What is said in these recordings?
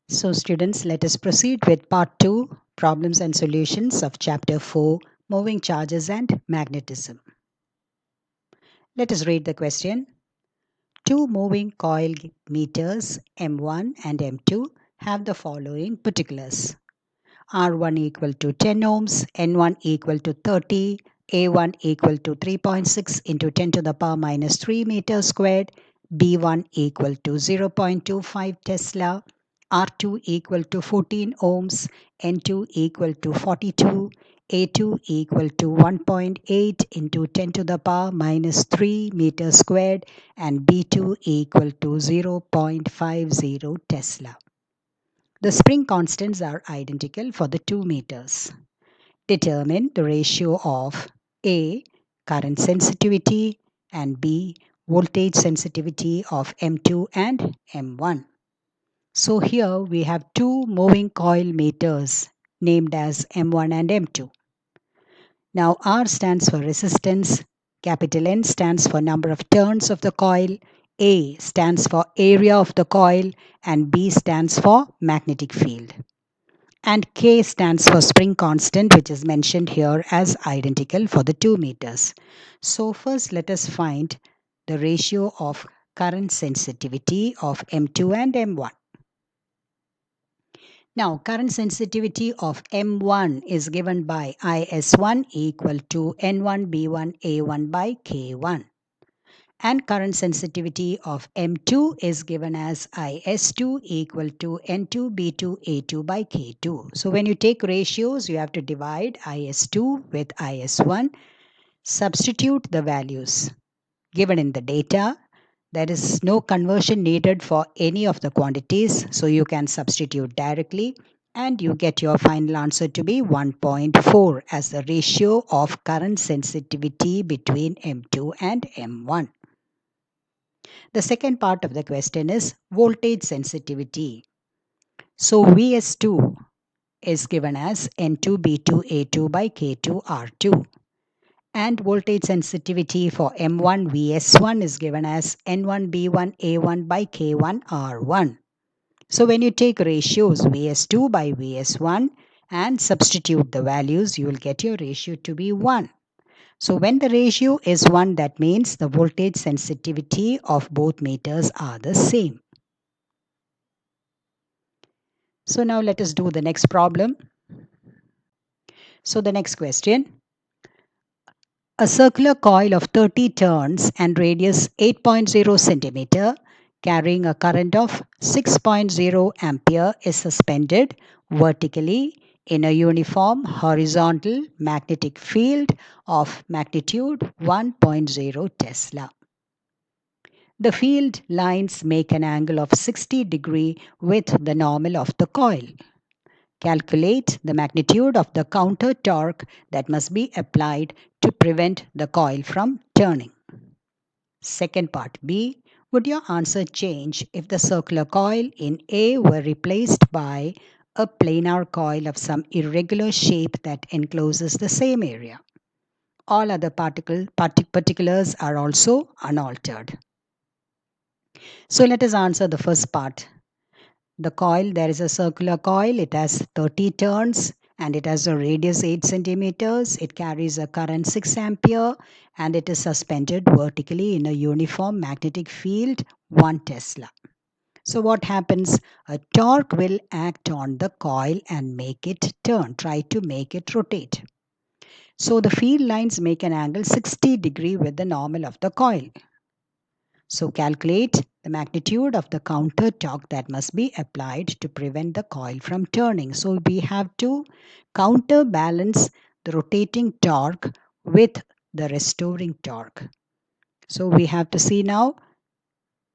So students, let us proceed with part 2, problems and solutions of chapter 4, moving charges and magnetism. Let us read the question. Two moving coil meters M1 and M2 have the following particulars. R1 equal to 10 ohms, N1 equal to 30, A1 equal to 3.6 into 10 to the power minus 3 meters squared, B1 equal to 0.25 Tesla, R2 equal to 14 ohms, N2 equal to 42, A2 equal to 1.8 into 10 to the power minus 3 meters squared, and B2 equal to 0.50 Tesla. The spring constants are identical for the 2 meters. Determine the ratio of A. Current sensitivity and B. Voltage sensitivity of M2 and M1. So here we have two moving coil meters named as M1 and M2. Now R stands for resistance, capital N stands for number of turns of the coil, A stands for area of the coil, and B stands for magnetic field. And K stands for spring constant, which is mentioned here as identical for the 2 meters. So first let us find the ratio of current sensitivity of M2 and M1. Now, current sensitivity of M1 is given by IS1 equal to N1B1A1 by K1. And current sensitivity of M2 is given as IS2 equal to N2B2A2 by K2. So when you take ratios, you have to divide IS2 with IS1, substitute the values given in the data. There is no conversion needed for any of the quantities, so you can substitute directly and you get your final answer to be 1.4 as the ratio of current sensitivity between M2 and M1. The second part of the question is voltage sensitivity. So Vs2 is given as N2B2A2 by K2R2. And voltage sensitivity for M1 Vs1 is given as N1B1A1 by K1R1. So when you take ratios Vs2 by Vs1 and substitute the values, you will get your ratio to be 1. So when the ratio is 1, that means the voltage sensitivity of both meters are the same. So now let us do the next problem. So the next question. A circular coil of 30 turns and radius 8.0 centimeter carrying a current of 6.0 ampere is suspended vertically in a uniform horizontal magnetic field of magnitude 1.0 Tesla. The field lines make an angle of 60 degree with the normal of the coil. Calculate the magnitude of the counter torque that must be applied to prevent the coil from turning. Second part B. Would your answer change if the circular coil in A were replaced by a planar coil of some irregular shape that encloses the same area? All other particulars are also unaltered. So let us answer the first part. The coil, there is a circular coil, it has 30 turns and it has a radius 8 centimeters. It carries a current 6 ampere and it is suspended vertically in a uniform magnetic field 1 Tesla. So what happens? A torque will act on the coil and make it turn, try to make it rotate. So the field lines make an angle 60 degree with the normal of the coil. So calculate the magnitude of the counter torque that must be applied to prevent the coil from turning. So we have to counterbalance the rotating torque with the restoring torque. So we have to see now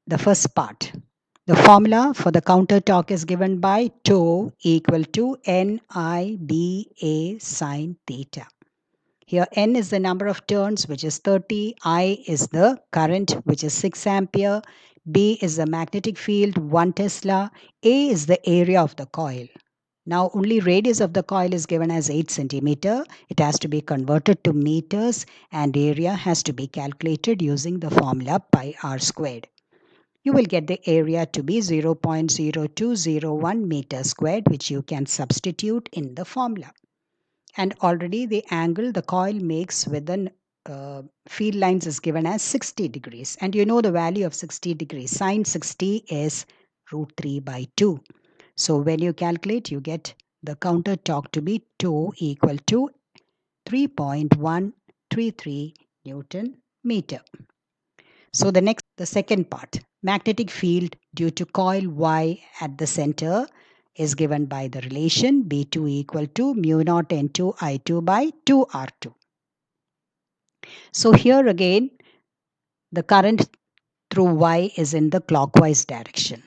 the first part. The formula for the counter torque is given by tau equal to NIBA sine theta. Here N is the number of turns, which is 30. I is the current, which is 6 ampere. B is the magnetic field, 1 Tesla. A is the area of the coil. Now only radius of the coil is given as 8 centimeter. It has to be converted to meters and area has to be calculated using the formula pi r squared. you will get the area to be 0.0201 meter squared, which you can substitute in the formula. And already the angle the coil makes with the field lines is given as 60 degrees. And you know the value of 60 degrees. Sine 60 is root 3 by 2. So when you calculate, you get the counter torque to be 2 equal to 3.133 Newton meter. So the second part, magnetic field due to coil Y at the center is given by the relation B2 equal to mu naught N2 I2 by 2 R2. So here again, the current through Y is in the clockwise direction.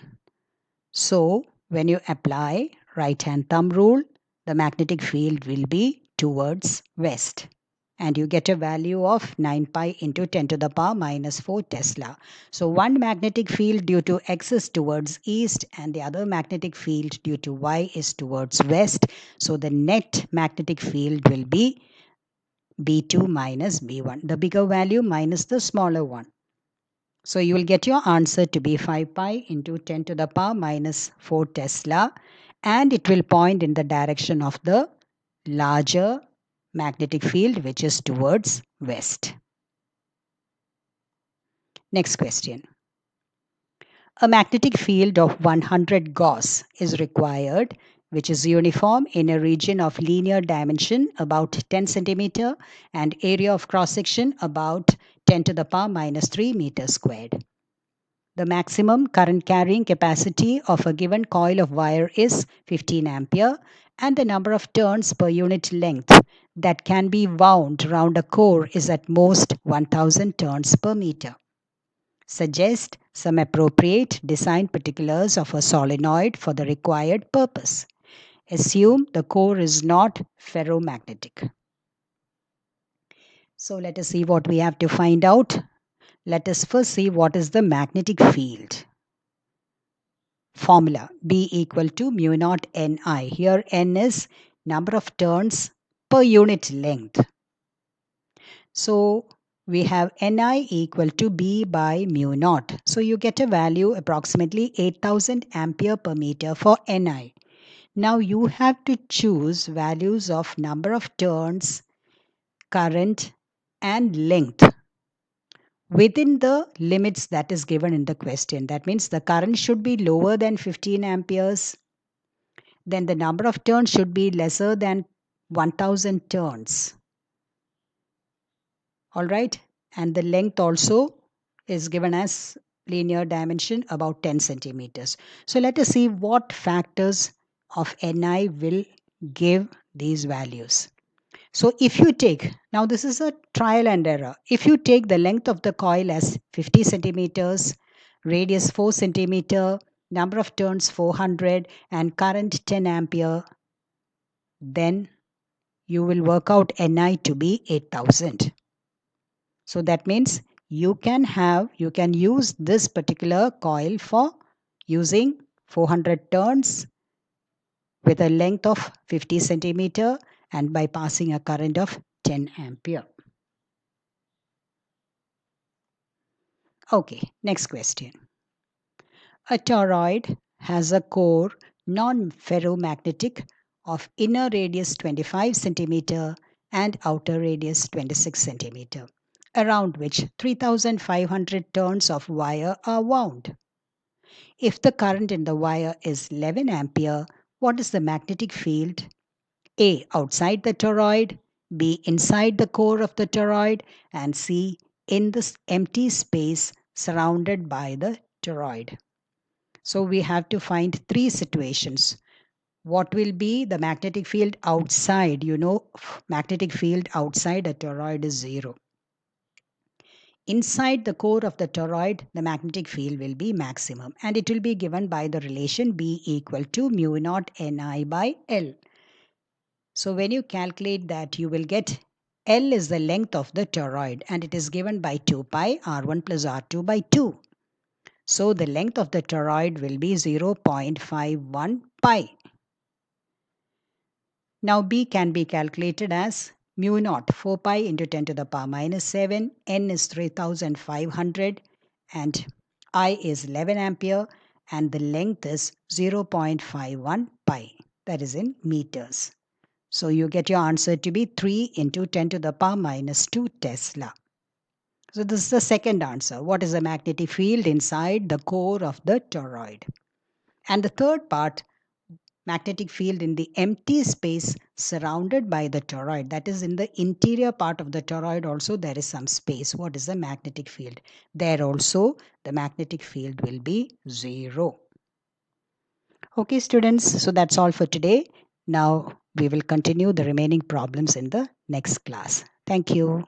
So when you apply right hand thumb rule, the magnetic field will be towards west. And you get a value of 9 pi into 10 to the power minus 4 Tesla. So one magnetic field due to X is towards east and the other magnetic field due to Y is towards west. So the net magnetic field will be B2 minus B1. The bigger value minus the smaller one. So you will get your answer to be 5 pi into 10 to the power minus 4 Tesla, and it will point in the direction of the larger magnetic field, which is towards west. Next question. A magnetic field of 100 Gauss is required, which is uniform in a region of linear dimension about 10 centimeter and area of cross section about 10 to the power minus 3 meters squared. The maximum current carrying capacity of a given coil of wire is 15 ampere and the number of turns per unit length that can be wound round a core is at most 1000 turns per meter. Suggest some appropriate design particulars of a solenoid for the required purpose. Assume the core is not ferromagnetic. So let us see what we have to find out. Let us first see what is the magnetic field. Formula B equal to mu naught Ni. Here N is number of turns per unit length. So we have Ni equal to B by mu naught. So you get a value approximately 8000 ampere per meter for Ni. Now you have to choose values of number of turns, current and length within the limits that is given in the question. That means the current should be lower than 15 amperes. Then the number of turns should be lesser than 1000 turns. Alright, and the length also is given as linear dimension about 10 centimeters. So let us see what factors of Ni will give these values. So if you take, now this is a trial and error. If you take the length of the coil as 50 centimeters, radius 4 centimeter, number of turns 400 and current 10 ampere, then you will work out Ni to be 8000. So that means you can use this particular coil for using 400 turns with a length of 50 centimeter and by passing a current of 10 ampere. Okay, next question. A toroid has a core non-ferromagnetic of inner radius 25 centimeter and outer radius 26 centimeter, around which 3500 turns of wire are wound. If the current in the wire is 11 ampere, what is the magnetic field? A. Outside the toroid, B. Inside the core of the toroid, and C. In the empty space surrounded by the toroid. So we have to find three situations. What will be the magnetic field outside? You know, magnetic field outside a toroid is 0. Inside the core of the toroid, the magnetic field will be maximum and it will be given by the relation B equal to mu naught Ni by L. So when you calculate that, you will get L is the length of the toroid and it is given by 2 pi R1 plus R2 by 2. So the length of the toroid will be 0.51 pi. Now B can be calculated as mu naught 4 pi into 10 to the power minus 7. N is 3500 and I is 11 ampere and the length is 0.51 pi. That is in meters. So you get your answer to be 3 into 10 to the power minus 2 Tesla. So this is the second answer. What is the magnetic field inside the core of the toroid? And the third part, magnetic field in the empty space surrounded by the toroid. That is, in the interior part of the toroid also there is some space. What is the magnetic field? There also the magnetic field will be 0. Okay students, so that's all for today. Now we will continue the remaining problems in the next class. Thank you.